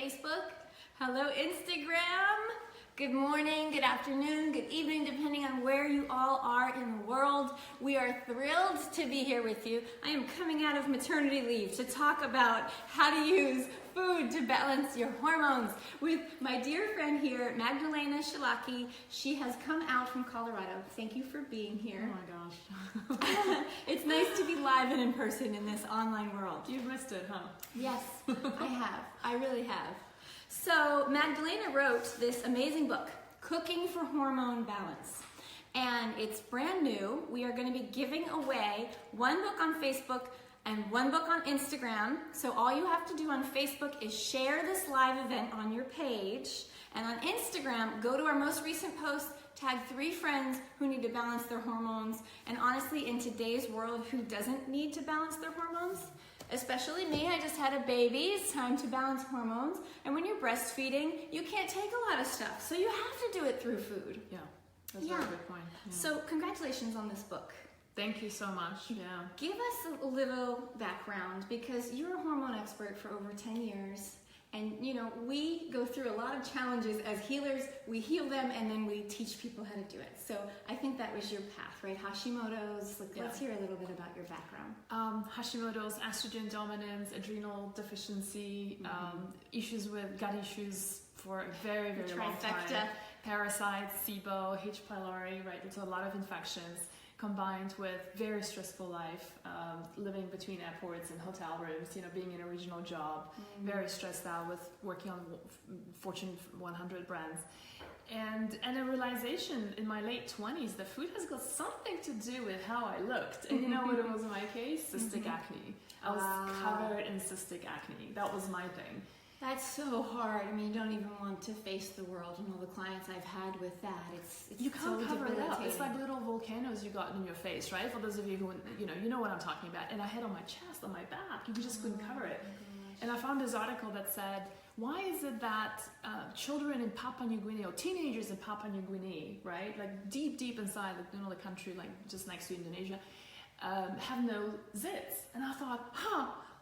Facebook. Hello, Instagram. Good morning, good afternoon, good evening, depending on where you all are in the world. We are thrilled to be here with you. I am coming out of maternity leave to talk about how to use food to balance your hormones with my dear friend here, Magdalena. She has come out from Colorado. Thank you for being here. Oh my gosh. It's nice to be live and in person in this online world. You've missed it, huh? Yes, I have. I really have. So Magdalena wrote this amazing book, Cooking for Hormone Balance. And it's brand new. We are going to be giving away one book on Facebook and one book on Instagram. So all you have to do on Facebook is share this live event on your page. And on Instagram, go to our most recent post, tag 3 friends who need to balance their hormones. And honestly, in today's world, who doesn't need to balance their hormones? Especially me, I just had a baby. It's time to balance hormones. And when you're breastfeeding, you can't take a lot of stuff. So you have to do it through food. Yeah, that's a very good point. Yeah. So congratulations on this book. Thank you so much. Yeah. Give us a little background, because you're a hormone expert for over 10 years. And you know, we go through a lot of challenges as healers. We heal them and then we teach people how to do it. So I think that was your path, right? Hashimoto's. Let's hear a little bit about your background. Hashimoto's, estrogen dominance, adrenal deficiency, issues with gut issues for a very, very long time. Parasites, SIBO, H. pylori, right? There's a lot of infections combined with very stressful life, living between airports and hotel rooms, you know, being in a regional job, very stressed out with working on Fortune 100 brands. And a realization in my late 20s that food has got something to do with how I looked. And you know what it was in my case? Cystic acne. I was covered in cystic acne. That was my thing. That's so hard. I mean, you don't even want to face the world, and all the clients I've had with that. It's you can't so cover it up. It's like debilitating. little volcanoes you got in your face, right? For those of you who you know what I'm talking about. And I had on my chest, on my back. You just couldn't cover it. And I found this article that said, why is it that children in Papua New Guinea or teenagers in Papua New Guinea, right, like deep inside, the country, like just next to Indonesia, have no zits? And I thought,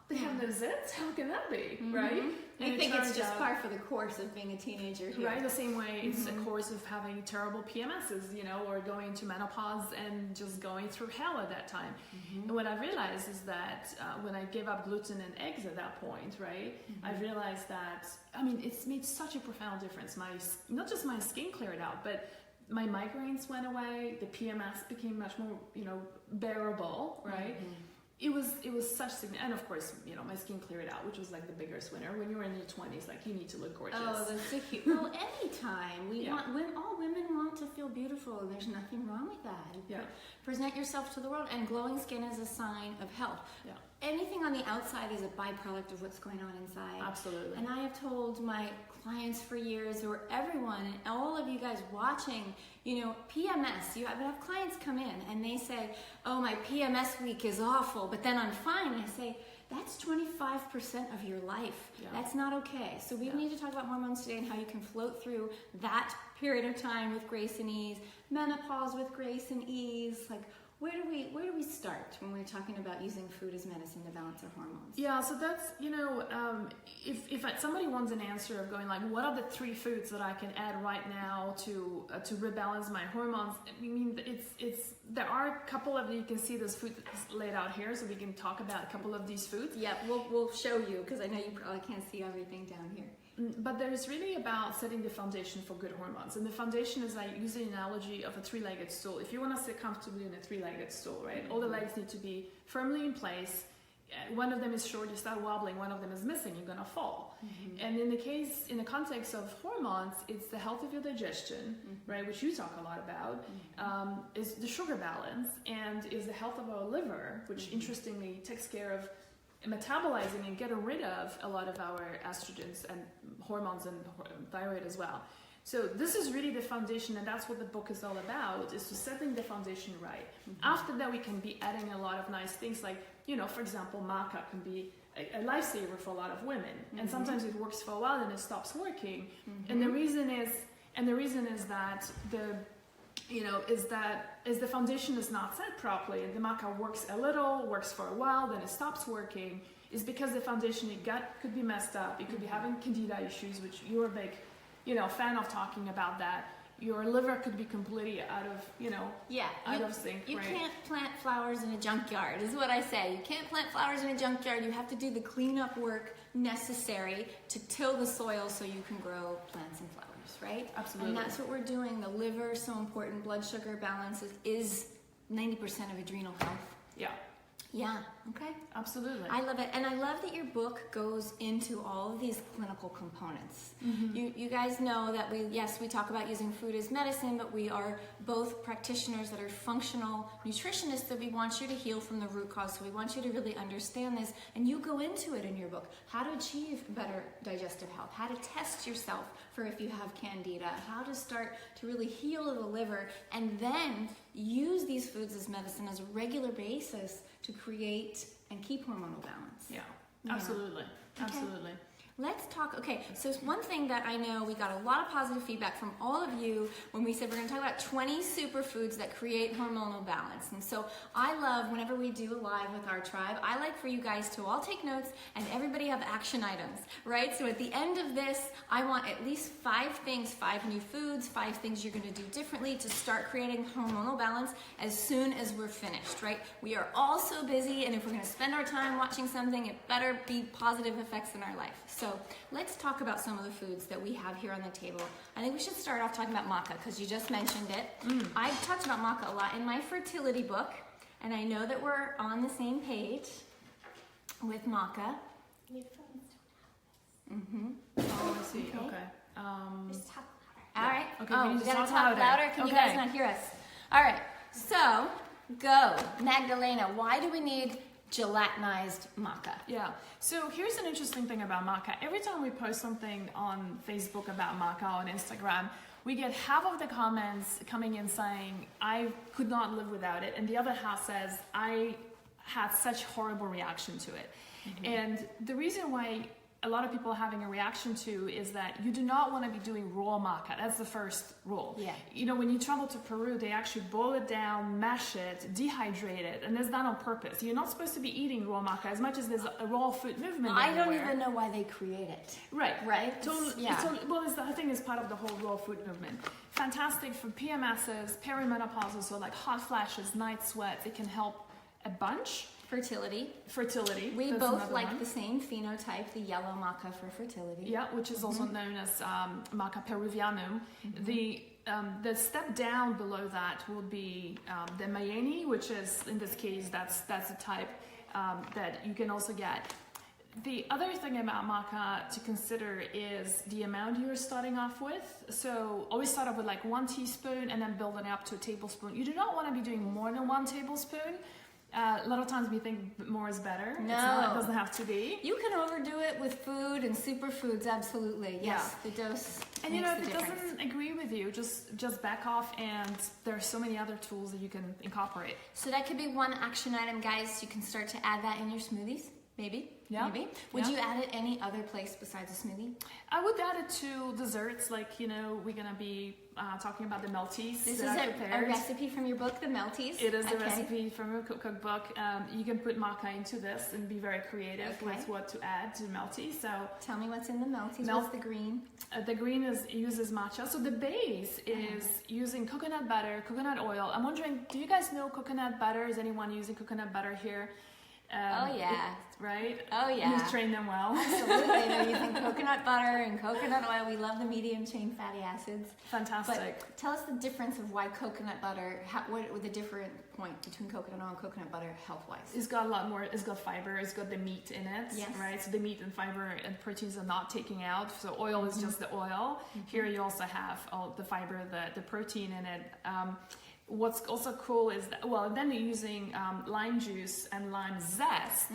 they have no zits? How can that be, right? I think it's just par for the course of being a teenager here. Right, the same way it's a course of having terrible PMSs, you know, or going to menopause and just going through hell at that time. And what I realized is that when I gave up gluten and eggs at that point, right, I realized that, I mean, it's made such a profound difference. Not just my skin cleared out, but my migraines went away, the PMS became much more, you know, bearable, right? It was such significant, and of course, you know, my skin cleared out, which was like the biggest winner. When you're in your 20s, like, you need to look gorgeous. Oh, that's so cute. Well, anytime. All women want to feel beautiful, and there's nothing wrong with that. Present yourself to the world, and glowing skin is a sign of health. Anything on the outside is a byproduct of what's going on inside. Absolutely. And I have told my clients for years, or everyone, and all of you guys watching, you know, PMS. I have clients come in and they say, oh, my PMS week is awful, but then I'm fine. And I say, that's 25% of your life. That's not okay. So we need to talk about hormones today and how you can float through that period of time with grace and ease, menopause with grace and ease. Like, where do we start when we're talking about using food as medicine to balance our hormones? Yeah, so that's, you know, if somebody wants an answer of going like, what are the 3 foods that I can add right now to rebalance my hormones? I mean, there are a couple of, you can see this food laid out here, so we can talk about a couple of these foods. Yeah, we'll show you, because I know you probably can't see everything down here. But there's really about setting the foundation for good hormones. And the foundation is, I use the analogy of a 3-legged stool. If you want to sit comfortably in a 3-legged stool, right, all the legs need to be firmly in place. One of them is short, you start wobbling, one of them is missing, you're going to fall. And in the context of hormones, it's the health of your digestion, right, which you talk a lot about, is the sugar balance, and is the health of our liver, which interestingly takes care of metabolizing and getting rid of a lot of our estrogens and hormones and thyroid as well. So this is really the foundation, and that's what the book is all about, is to setting the foundation right. After that, we can be adding a lot of nice things like, you know, for example, Maca can be a lifesaver for a lot of women. And sometimes it works for a while and it stops working. And the reason is that is the foundation is not set properly, and the Maca works a little, works for a while, then it stops working, is because the foundation, your gut could be messed up. You could be having candida issues, which you're a big, fan of talking about that. Your liver could be completely out of, out of sync. You right? can't plant flowers in a junkyard, is what I say. You can't plant flowers in a junkyard. You have to do the cleanup work necessary to till the soil so you can grow plants and flowers, right? Absolutely. And that's what we're doing. The liver is so important. Blood sugar balance is 90% of adrenal health. Yeah. Yeah, okay. Absolutely. I love it. And I love that your book goes into all of these clinical components. You guys know that we talk about using food as medicine, but we are both practitioners that are functional nutritionists, that we want you to heal from the root cause. So we want you to really understand this. And you go into it in your book. How to achieve better digestive health, how to test yourself for if you have candida, how to start to really heal the liver, and then use these foods as medicine as a regular basis to create and keep hormonal balance. Yeah, absolutely. Okay. Absolutely. Let's talk. Okay, so one thing that I know we got a lot of positive feedback from all of you when we said we're going to talk about 20 superfoods that create hormonal balance. And so I love whenever we do a live with our tribe, I like for you guys to all take notes and everybody have action items, right? So at the end of this, I want at least 5 things, 5 new foods, 5 things you're going to do differently to start creating hormonal balance as soon as we're finished, right? We are all so busy, and if we're going to spend our time watching something, it better be positive effects in our life. So let's talk about some of the foods that we have here on the table. I think we should start off talking about maca because you just mentioned it. I've talked about maca a lot in my fertility book, and I know that we're on the same page with maca. Oh, I see. Okay. Just talk louder. All right. Okay, Oh, we need we to gotta talk talk louder. louder. Can you Okay. guys not hear us? All right. So go, Magdalena. Why do we need gelatinized maca? Yeah. So here's an interesting thing about maca. Every time we post something on Facebook about maca on Instagram, we get half of the comments coming in saying, I could not live without it. And the other half says, I had such horrible reaction to it. And the reason why a lot of people are having a reaction to is that you do not want to be doing raw maca. That's the first rule. Yeah. When you travel to Peru, they actually boil it down, mash it, dehydrate it, and it's done on purpose. You're not supposed to be eating raw maca as much as there's a raw food movement. I don't everywhere. even know why they create it. Right. Right? Totally. Yeah. I think it's part of the whole raw food movement. Fantastic for PMSs, perimenopause, so like hot flashes, night sweats. It can help a bunch. Fertility. We That's both another like one. the same phenotype, the yellow maca for fertility. Yeah, which is also known as Maca peruvianum. The step down below that would be the Mayeni, which is, in this case, that's a type that you can also get. The other thing about maca to consider is the amount you're starting off with. So always start off with like 1 teaspoon and then building up to a tablespoon. You do not want to be doing more than 1 tablespoon. A lot of times we think more is better. No. It doesn't have to be. You can overdo it with food and superfoods, absolutely. Yes, the dose And makes if the it difference. doesn't agree with you, just back off, and there are so many other tools that you can incorporate. So that could be one action item, guys. You can start to add that in your smoothies, maybe. Yeah. Maybe. Would Yeah. you add it any other place besides a smoothie? I would add it to desserts, like, we're going to be talking about the melties. This is that I a prepared. recipe from your book, The Melties. It is a Okay. recipe from a cookbook. You can put maca into this and be very creative Okay. with what to add to melties. So Tell me what's in the Melties. Mel- What's the green? the green uses matcha. So the base is using coconut butter, coconut oil. I'm wondering, do you guys know coconut butter? Is anyone using coconut butter here? Oh, yeah. Right? Oh, yeah. You've trained them well. Absolutely. They're using coconut butter and coconut oil. We love the medium chain fatty acids. Fantastic. But tell us the difference of why coconut butter, what the different point between coconut oil and coconut butter health-wise? It's got a lot more, it's got fiber, it's got the meat in it, Yes. right? So the meat and fiber and proteins are not taking out. So oil is just the oil. Here you also have all the fiber, the protein in it. What's also cool is that, then you're using lime juice and lime zest,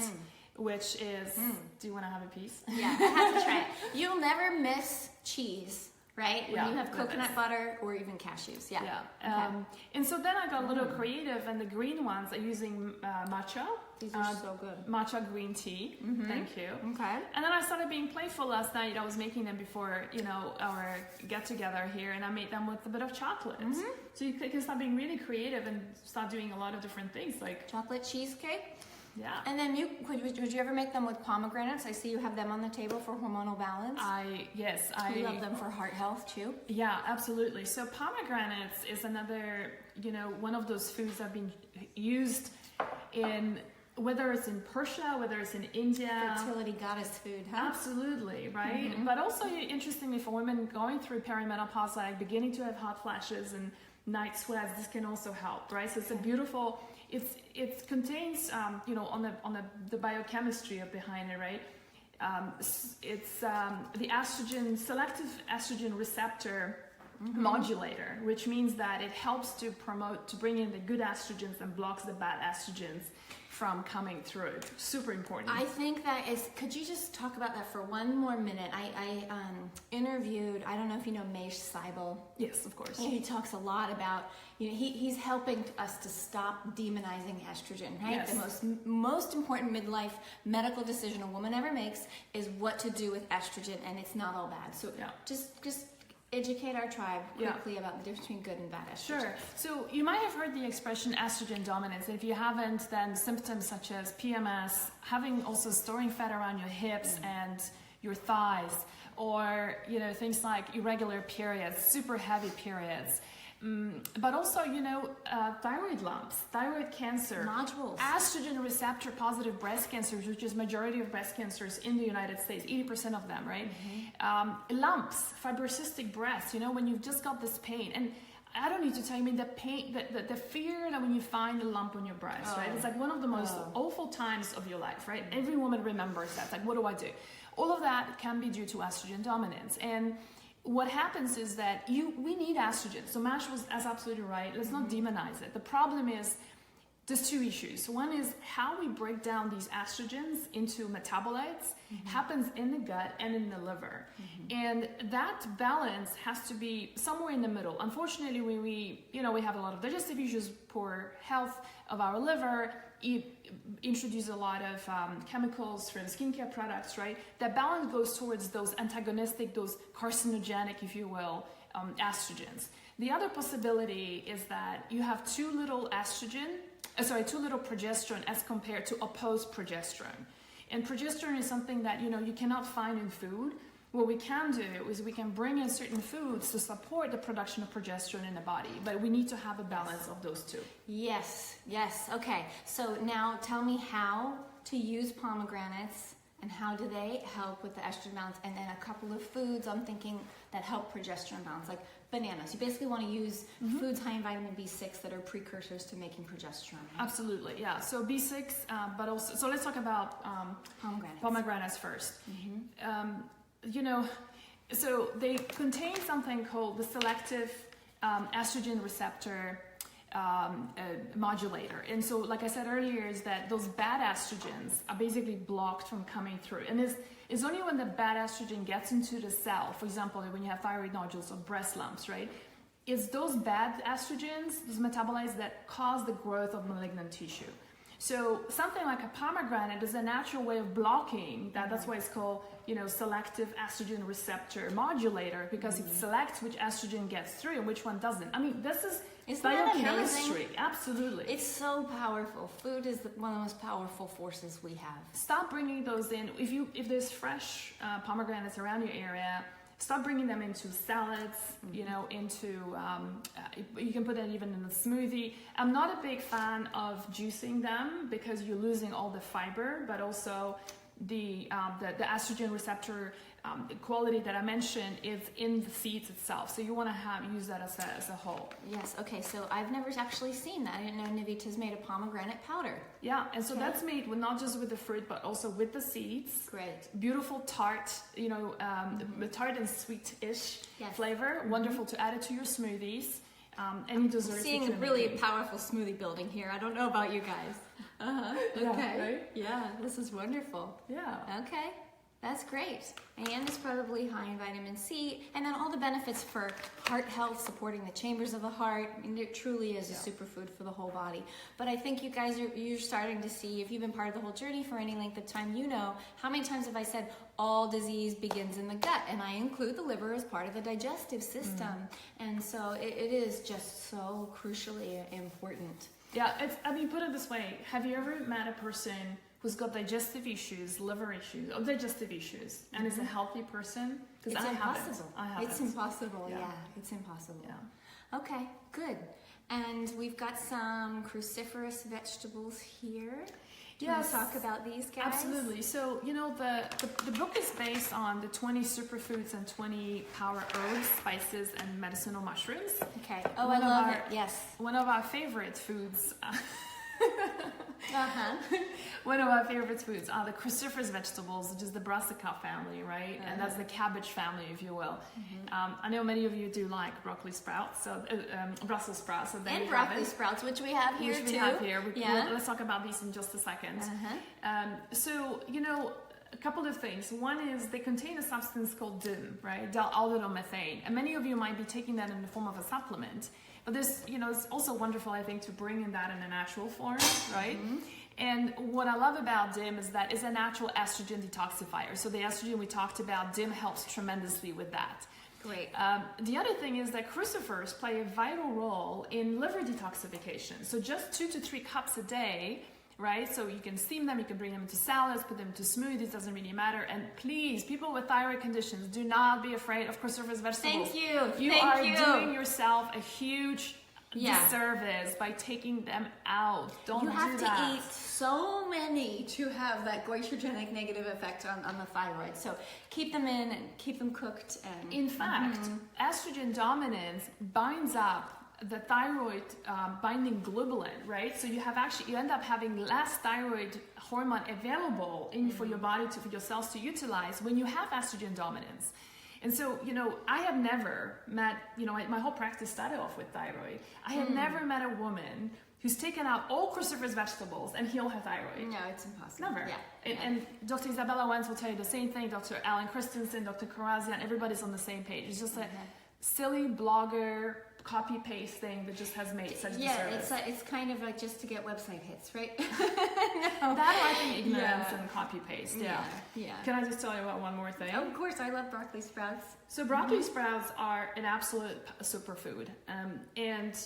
which is, do you want to have a piece? Yeah, I have to try it. You'll never miss cheese, right? When Yeah, you have with coconut this. butter or even cashews. Yeah. Yeah. And so then I got a little creative, and the green ones are using matcha. These are so good. Matcha green tea. Thank you. Okay. And then I started being playful last night. I was making them before, our get together here, and I made them with a bit of chocolate. So you can start being really creative and start doing a lot of different things, like Chocolate cheesecake. Yeah. And then would you ever make them with pomegranates? I see you have them on the table for hormonal balance. I love them for heart health too. Yeah, absolutely. So pomegranates is another, one of those foods that have been used in, whether it's in Persia, whether it's in India. Fertility goddess food, huh? Absolutely, right? But also, interestingly, for women going through perimenopause, like beginning to have hot flashes and night sweats, this can also help, right? So it's a beautiful, it contains, on the biochemistry of behind it, right? It's the selective estrogen receptor modulator, which means that it helps to bring in the good estrogens and blocks the bad estrogens from coming through. Super important. I think that is, could you just talk about that for one more minute? I interviewed, I don't know if you know Mesh Seibel. Yes, of course. He talks a lot about, he's helping us to stop demonizing estrogen, right? Yes. The most important midlife medical decision a woman ever makes is what to do with estrogen, and it's not all bad. So just educate our tribe quickly about the difference between good and bad estrogen. Sure. So you might have heard the expression estrogen dominance. If you haven't, then symptoms such as PMS, having also storing fat around your hips and your thighs, or things like irregular periods, super heavy periods. But also, thyroid lumps, thyroid cancer, nodules, estrogen receptor positive breast cancers, which is majority of breast cancers in the United States, 80% of them, right? Lumps, fibrocystic breasts, when you've just got this pain. And I don't need to tell you, the pain, the fear that when you find a lump on your breast, right? It's like one of the most awful times of your life, right? Every woman remembers that. It's like, what do I do? All of that can be due to estrogen dominance. And what happens is that we need estrogen. So Mash was absolutely right. Let's not demonize it. The problem is there's two issues. One is how we break down these estrogens into metabolites happens in the gut and in the liver. And that balance has to be somewhere in the middle. Unfortunately, we have a lot of digestive issues, poor health of our liver, introduce a lot of chemicals from skincare products, right? That balance goes towards those antagonistic, those carcinogenic, if you will, estrogens. The other possibility is that you have too little progesterone as compared to opposed progesterone. And progesterone is something that, you cannot find in food. What we can do is we can bring in certain foods to support the production of progesterone in the body, but we need to have a balance of those two. Yes. Okay, so now tell me how to use pomegranates and how do they help with the estrogen balance, and then a couple of foods I'm thinking that help progesterone balance, like bananas. You basically want to use foods high in vitamin B6 that are precursors to making progesterone. Right? Absolutely, yeah. So B6, but also, so let's talk about pomegranates first. So they contain something called the selective estrogen receptor modulator. And so, like I said earlier, is that those bad estrogens are basically blocked from coming through. And it's only when the bad estrogen gets into the cell, for example, when you have thyroid nodules or breast lumps, right? It's those bad estrogens, those metabolites that cause the growth of malignant tissue. So something like a pomegranate is a natural way of blocking that. That's why it's called, selective estrogen receptor modulator, because it selects which estrogen gets through and which one doesn't. I mean, this is biochemistry. Absolutely. It's so powerful. Food is one of the most powerful forces we have. Stop bringing those in. If there's fresh pomegranates around your area, start bringing them into salads, you can put that even in a smoothie. I'm not a big fan of juicing them because you're losing all the fiber, but also the estrogen receptor quality that I mentioned is in the seeds itself. So you want to use that as a whole. Yes, okay, so I've never actually seen that. I didn't know Navita's made a pomegranate powder. Yeah, and so that's made not just with the fruit, but also with the seeds. Great. Beautiful tart, the tart and sweet-ish flavor. Wonderful to add it to your smoothies. Any desserts. Seeing a really powerful smoothie building here. I don't know about you guys. Okay. Yeah, right? Yeah, this is wonderful. Yeah. Okay. That's great. And it's probably high in vitamin C. And then all the benefits for heart health, supporting the chambers of the heart. I mean, it truly is a superfood for the whole body. But I think you guys you're starting to see, if you've been part of the whole journey for any length of time, how many times have I said all disease begins in the gut? And I include the liver as part of the digestive system. And so it is just so crucially important. Yeah, I mean, put it this way. Have you ever met a person who's got digestive issues, liver issues, or digestive issues, and is a healthy person? Because It's I impossible. haven't. It's impossible. Yeah. Yeah, it's impossible. Yeah. Okay, good. And we've got some cruciferous vegetables here. Do you want to talk about these guys? Absolutely. So, you know, the book is based on the 20 superfoods and 20 power herbs, spices, and medicinal mushrooms. Okay. Oh, I love it. Yes. One of our favorite foods. Uh-huh. One of our favorite foods are the cruciferous vegetables, which is the brassica family, right? And that's the cabbage family, if you will. I know many of you do like broccoli sprouts, so Brussels sprouts. So and broccoli sprouts, which we have here too. We have here. Yeah. Let's talk about these in just a second. Uh-huh. So, you know, a couple of things. One is they contain a substance called DIM, right? Dialdehydomethane. And many of you might be taking that in the form of a supplement. But this, you know, it's also wonderful, I think, to bring in that in a natural form, right? And what I love about DIM is that it's a natural estrogen detoxifier. So the estrogen we talked about, DIM helps tremendously with that. Great. The other thing is that crucifers play a vital role in liver detoxification. So just 2 to 3 cups a day, right? So you can steam them, you can bring them into salads, put them into smoothies, doesn't really matter. And please, people with thyroid conditions, do not be afraid of cruciferous vegetables. Thank you. You are doing yourself a huge disservice by taking them out. Don't do that. You have to eat so many to have that goitrogenic negative effect on the thyroid. So keep them in and keep them cooked. And in fact, estrogen dominance binds up the thyroid binding globulin, right? So you end up having less thyroid hormone available for your body for your cells to utilize when you have estrogen dominance. And so, you know, I have never met, you know, my whole practice started off with thyroid. I have never met a woman who's taken out all cruciferous vegetables and healed her thyroid. No, it's impossible. Never. Yeah. And Dr. Isabella Wentz will tell you the same thing. Dr. Alan Christensen, Dr. Karazian, everybody's on the same page. It's just a silly blogger copy-paste thing that just has made such disservice. It's kind of like just to get website hits, right? No. That I think ignorance and copy-paste, yeah. Can I just tell you about one more thing? Of course, I love broccoli sprouts. So broccoli sprouts are an absolute superfood. And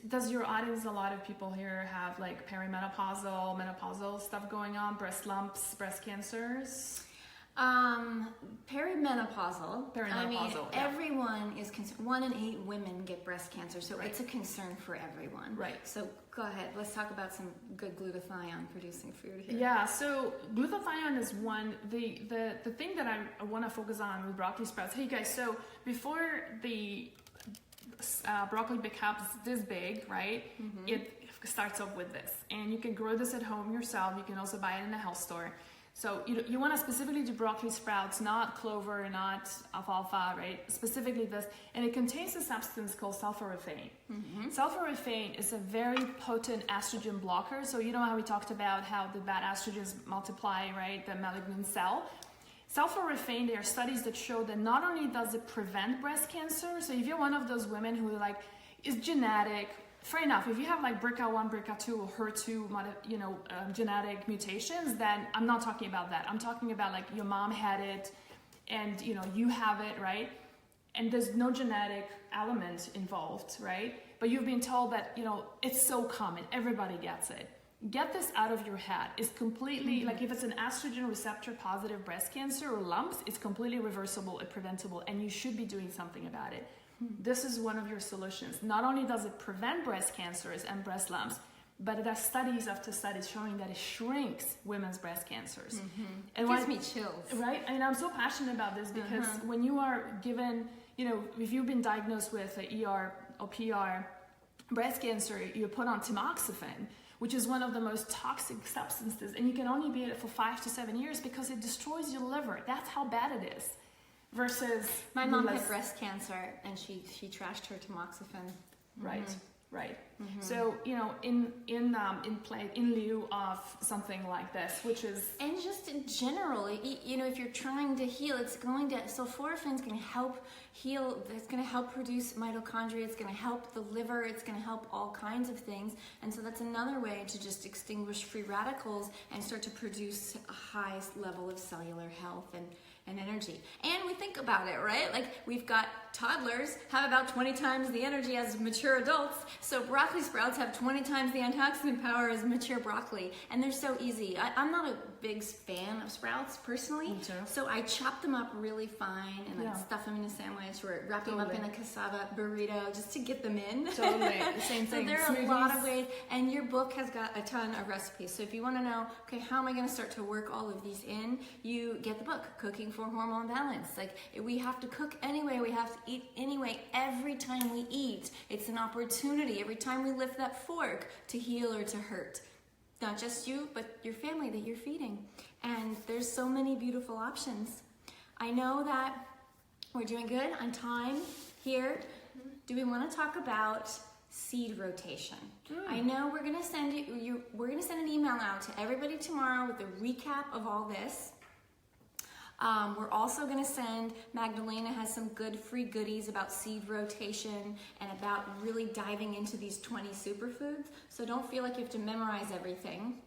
does your audience, a lot of people here have like perimenopausal, menopausal stuff going on, breast lumps, breast cancers? Perimenopausal. I mean, yeah. everyone is concerned. 1 in 8 women get breast cancer, so it's a concern for everyone. Right. So go ahead. Let's talk about some good glutathione producing food here. Yeah. So glutathione is one. The thing that I want to focus on with broccoli sprouts. Hey guys. So before the broccoli becomes this big, right? It starts off with this, and you can grow this at home yourself. You can also buy it in a health store. So you want to specifically do broccoli sprouts, not clover, not alfalfa, right? Specifically this, and it contains a substance called sulforaphane. Sulforaphane is a very potent estrogen blocker. So you know how we talked about how the bad estrogens multiply, right? The malignant cell. Sulforaphane, there are studies that show that not only does it prevent breast cancer, so if you're one of those women who like is genetic, fair enough, if you have like BRCA1, BRCA2, or HER2, genetic mutations, then I'm not talking about that. I'm talking about like your mom had it and, you know, you have it, right? And there's no genetic element involved, right? But you've been told that, you know, it's so common, everybody gets it. Get this out of your head. It's completely, like if it's an estrogen receptor positive breast cancer or lumps, it's completely reversible and preventable, and you should be doing something about it. This is one of your solutions. Not only does it prevent breast cancers and breast lumps, but it has studies after studies showing that it shrinks women's breast cancers. And it gives me chills. Right? I mean, I'm so passionate about this because when you are given, you know, if you've been diagnosed with ER or PR breast cancer, you're put on tamoxifen, which is one of the most toxic substances, and you can only be on it for 5 to 7 years because it destroys your liver. That's how bad it is. Versus my mom had breast cancer and she trashed her tamoxifen. Right. So, you know, in lieu of something like this, which is, and just in general, you know, if you're trying to heal, sulforaphane's going to help heal. It's going to help produce mitochondria. It's going to help the liver. It's going to help all kinds of things. And so that's another way to just extinguish free radicals and start to produce a high level of cellular health and energy. And we you think about it, right? Like we've got toddlers have about 20 times the energy as mature adults. So broccoli sprouts have 20 times the antioxidant power as mature broccoli. And they're so easy. I'm not a big fan of sprouts personally. Me too. So I chop them up really fine and then stuff them in a sandwich or wrap them up in a cassava burrito just to get them in. Totally. Same thing. So there are a lot of ways, and your book has got a ton of recipes. So if you want to know, okay, how am I going to start to work all of these in? You get the book, Cooking for Hormone Balance. Like we have to cook anyway. We have to eat anyway. Every time we eat, it's an opportunity. Every time we lift that fork to heal or to hurt. Not just you, but your family that you're feeding. And there's so many beautiful options. I know that we're doing good on time here. Do we want to talk about seed rotation? I know we're going to send we're going to send an email out to everybody tomorrow with a recap of all this. We're also going to send, Magdalena has some good free goodies about seed rotation and about really diving into these 20 superfoods. So don't feel like you have to memorize everything.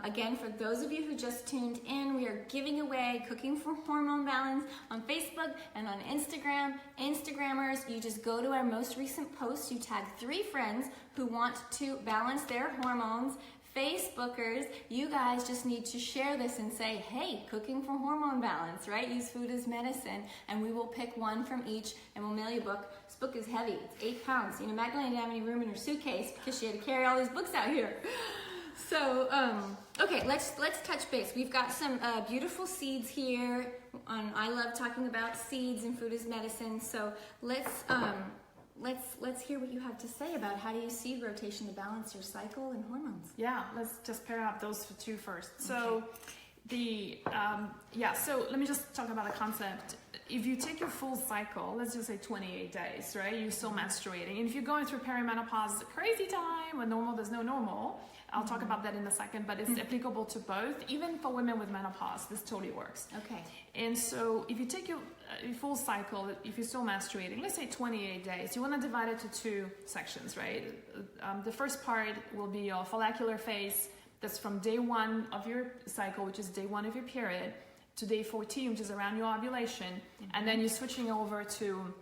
Again, for those of you who just tuned in, we are giving away Cooking for Hormone Balance on Facebook and on Instagram. Instagrammers, you just go to our most recent post, you tag 3 friends who want to balance their hormones. Facebookers, you guys just need to share this and say, hey, Cooking for Hormone Balance, right? Use food as medicine, and we will pick one from each, and we'll mail you a book. This book is heavy. It's 8 pounds. You know, Magdalena didn't have any room in her suitcase because she had to carry all these books out here. So, okay, let's touch base. We've got some beautiful seeds here. I love talking about seeds and food as medicine. So let's hear what you have to say about how to use seed rotation to balance your cycle and hormones. Yeah, let's just pair up those 2 first. So so let me just talk about a concept. If you take your full cycle, let's just say 28 days, right? You're still menstruating. And if you're going through perimenopause, it's a crazy time when there's no normal. I'll talk about that in a second, but it's applicable to both. Even for women with menopause, this totally works. Okay. And so if you take your full cycle, if you're still menstruating, let's say 28 days, you want to divide it to 2 sections, right? The first part will be your follicular phase. That's from day 1 of your cycle, which is day 1 of your period, to day 14, which is around your ovulation. And then you're switching over to,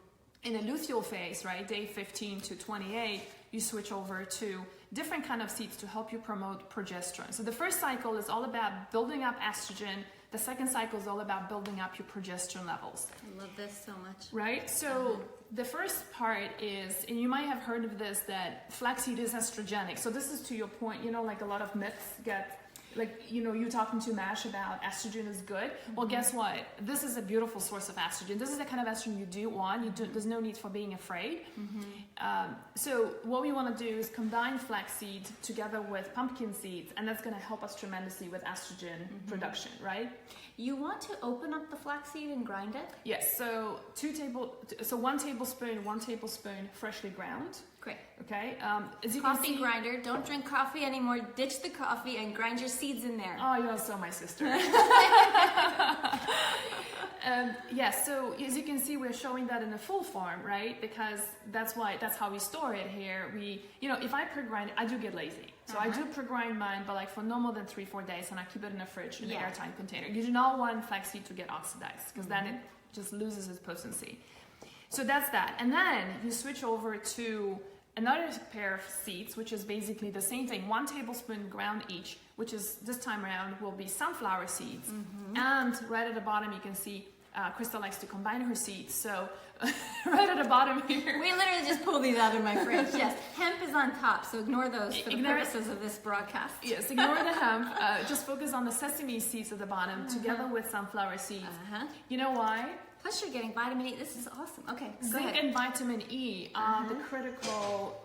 in a luteal phase, right? Day 15 to 28, you switch over to different kind of seeds to help you promote progesterone. So the first cycle is all about building up estrogen. The second cycle is all about building up your progesterone levels. I love this so much. Right? So the first part is, and you might have heard of this, that flaxseed is estrogenic. So this is to your point, like a lot of myths get, you're talking to Mash about estrogen is good. Well, guess what? This is a beautiful source of estrogen. This is the kind of estrogen you do want. There's no need for being afraid. So what we want to do is combine flaxseed together with pumpkin seeds, and that's going to help us tremendously with estrogen production, right? You want to open up the flaxseed and grind it? Yes. So 1 tablespoon freshly ground. Great. Okay. As you coffee can see, grinder. Don't drink coffee anymore. Ditch the coffee and grind your seeds in there. Oh, you're so my sister. So as you can see, we're showing that in the full form, right? Because that's how we store it here. If I pre-grind it, I do get lazy. So I do pre-grind mine, but for no more than 3-4 days, and I keep it in the fridge in an airtight container. You do not want flaxseed to get oxidized, because then it just loses its potency. So that's that. And then you switch over to another pair of seeds, which is basically the same thing, 1 tablespoon ground each, which is this time around will be sunflower seeds. And right at the bottom, you can see Krista likes to combine her seeds. So right at the bottom here. We literally just pulled these out of my fridge. Yes, hemp is on top, so ignore those for the purposes of this broadcast. Yes, ignore the hemp. Just focus on the sesame seeds at the bottom together with sunflower seeds. You know why? Plus you're getting vitamin E. This is awesome. Okay, go Zinc ahead. and vitamin E are the critical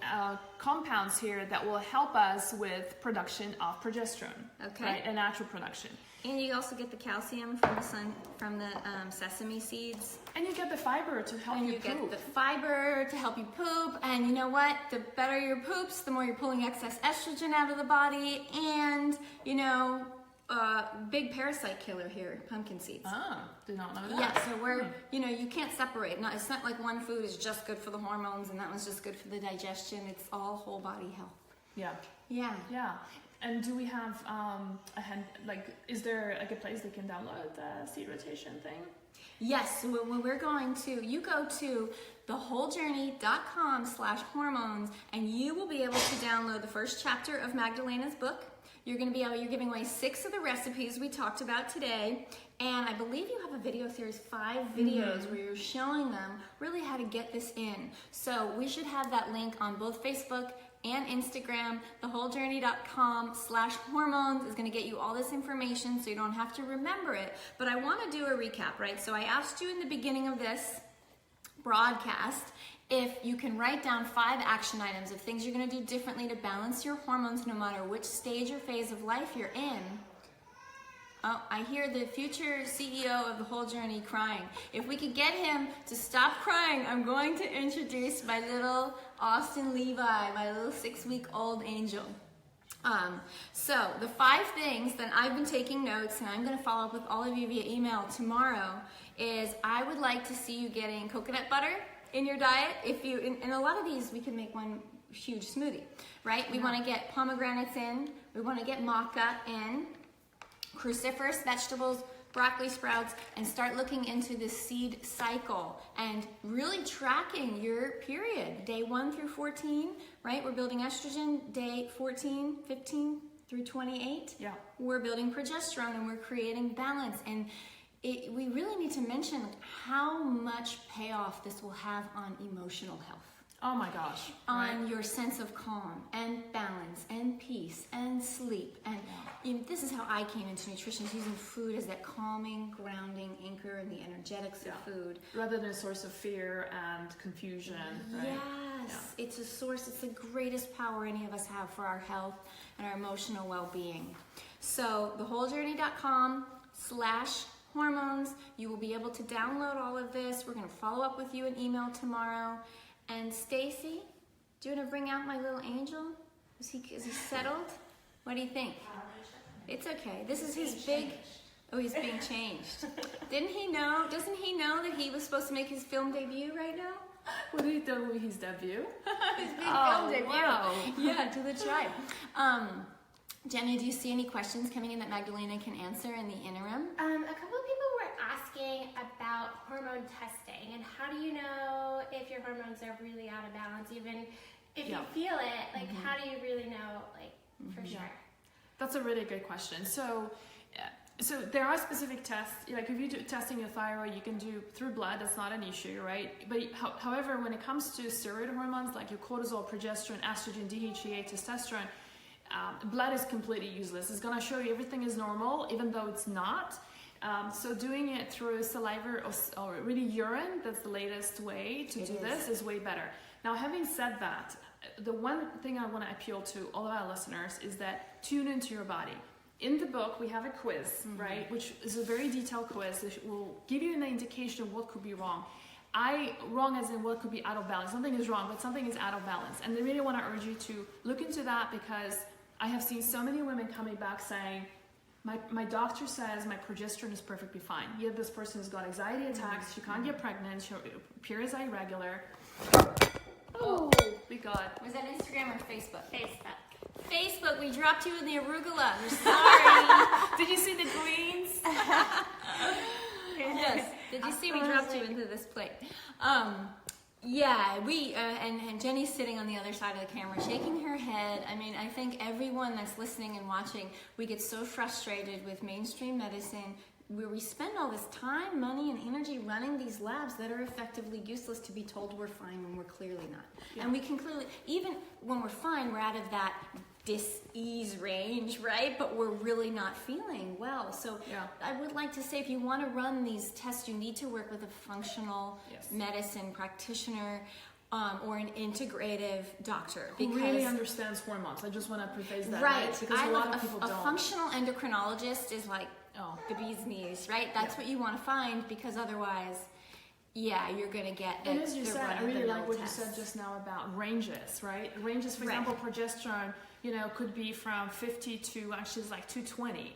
compounds here that will help us with production of progesterone. Okay. Right, a natural production. And you also get the calcium from the sesame seeds. And you get the fiber to help And you you poop. get the fiber to help you poop. And you know what? The better your poops, the more you're pulling excess estrogen out of the body. And, big parasite killer here, pumpkin seeds. Ah, did not know that. Yeah, so we're, you can't separate. It's not like one food is just good for the hormones and that one's just good for the digestion. It's all whole body health. Yeah. Yeah. Yeah. And do we have is there a good place they can download the seed rotation thing? Yes, when we're going to, you go to thewholejourney.com/hormones and you will be able to download the first chapter of Magdalena's book. You're giving away 6 of the recipes we talked about today. And I believe you have a video series, 5 videos where you're showing them really how to get this in. So we should have that link on both Facebook and Instagram. Thewholejourney.com/hormones is going to get you all this information so you don't have to remember it. But I want to do a recap, right? So I asked you in the beginning of this broadcast if you can write down 5 action items of things you're going to do differently to balance your hormones no matter which stage or phase of life you're in. Oh, I hear the future CEO of The Whole Journey crying. If we could get him to stop crying, I'm going to introduce my little Austin Levi, my little 6-week-old angel. So the 5 things that I've been taking notes, and I'm going to follow up with all of you via email tomorrow, is I would like to see you getting coconut butter in your diet. In a lot of these, we can make one huge smoothie, right? We want to get pomegranates in. We want to get maca in. Cruciferous vegetables, broccoli sprouts, and start looking into the seed cycle and really tracking your period, day 1 through 14, right? We're building estrogen, day 14, 15 through 28. Yeah. We're building progesterone and we're creating balance. And we really need to mention how much payoff this will have on emotional health. Oh my gosh. On your sense of calm and balance and peace and sleep. And this is how I came into nutrition, using food as that calming, grounding anchor and the energetics of food. Rather than a source of fear and confusion. Right? Yes. It's a source, it's the greatest power any of us have for our health and our emotional well-being. So thewholejourney.com/hormones. You will be able to download all of this. We're going to follow up with you in email tomorrow. And Stacy, do you want to bring out my little angel? Is he settled? What do you think? It's okay. This is his big. Oh, he's being changed. Doesn't he know that he was supposed to make his film debut right now? What did he do with his debut? His big film debut. Wow. Yeah, to the tribe. Jenny, do you see any questions coming in that Magdalena can answer in the interim? A couple of people were asking about hormone testing and how do you know if your hormones are really out of balance, even if you feel it, like how do you really know, like for sure? That's a really good question. So there are specific tests, like if you do testing your thyroid, you can do through blood, that's not an issue, right? But however, when it comes to steroid hormones, like your cortisol, progesterone, estrogen, DHEA, testosterone, blood is completely useless. It's going to show you everything is normal, even though it's not. So doing it through saliva or really urine, that's the latest way to do this, is way better. Now, having said that, the one thing I want to appeal to all of our listeners is that tune into your body. In the book, we have a quiz, right, which is a very detailed quiz that will give you an indication of what could be wrong. Wrong as in what could be out of balance. Something is wrong, but something is out of balance. And I really want to urge you to look into that, because I have seen so many women coming back saying, my doctor says my progesterone is perfectly fine. Yet this person has got anxiety attacks, she can't get pregnant, her periods are irregular. Oh, we got. Was that Instagram or Facebook? Facebook. Facebook, we dropped you in the arugula. We're sorry. Did you see the greens? Yes. Did you see we dropped you into this plate? Yeah, we and Jenny's sitting on the other side of the camera, shaking her head. I mean, I think everyone that's listening and watching, we get so frustrated with mainstream medicine, where we spend all this time, money, and energy running these labs that are effectively useless to be told we're fine when we're clearly not. Yeah. And we can clearly, even when we're fine, we're out of that dis-ease range, right? But we're really not feeling well. So I would like to say, if you want to run these tests, you need to work with a functional medicine practitioner or an integrative doctor. Who really understands hormones. I just want to preface that. Right. Because a lot of people don't. A functional endocrinologist is like the bee's knees, right? That's what you want to find, because otherwise, you're going to get and as you said, I really like what you said just now about ranges, right? Ranges, for example, progesterone, could be from 50 to actually like 220.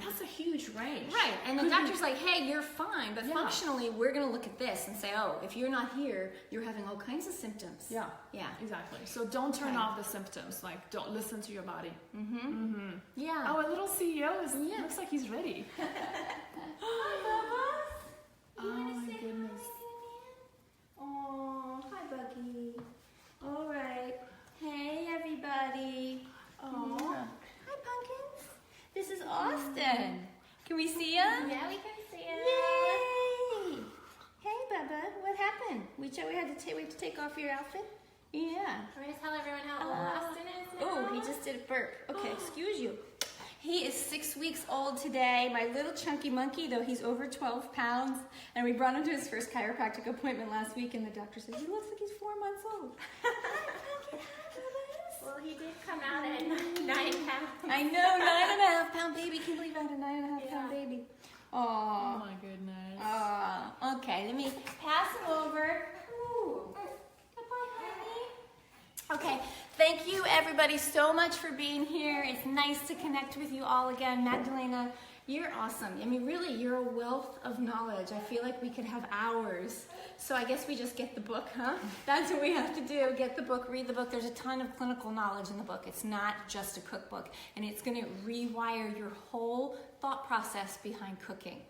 That's a huge range. Right, and the doctor's like, hey, you're fine, but functionally, we're going to look at this and say, oh, if you're not here, you're having all kinds of symptoms. Yeah, exactly. So don't turn off the symptoms. Like, don't listen to your body. Yeah. Oh, our little CEO looks like he's ready. Hi, Bubba. Oh my goodness. Oh, hi, Buggy. All right. Hey, everybody. Oh, hi, pumpkins. This is Austin. Can we see him? Yeah, we can see it. Yay! Hey, Bubba. What happened? We had to take off your outfit. Yeah. We're going to tell everyone how old Austin is now. Oh, he just did a burp. Okay, excuse you. He is 6 weeks old today. My little chunky monkey, though he's over 12 pounds. And we brought him to his first chiropractic appointment last week, and the doctor said, he looks like he's 4 months old. Well, he did come out at 9 pounds. I know, 9.5 pound baby. Can you believe I had a 9.5 pound baby? Oh Oh. my goodness. Okay, let me pass him over. Ooh. Goodbye, honey. Okay, thank you everybody so much for being here. It's nice to connect with you all again. Magdalena, you're awesome. I mean, really, you're a wealth of knowledge. I feel like we could have hours. So I guess we just get the book, huh? That's what we have to do. Get the book, read the book. There's a ton of clinical knowledge in the book. It's not just a cookbook. And it's going to rewire your whole thought process behind cooking.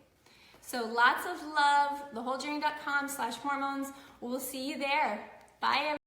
So lots of love. Thewholejourney.com/hormones. We'll see you there. Bye, everybody.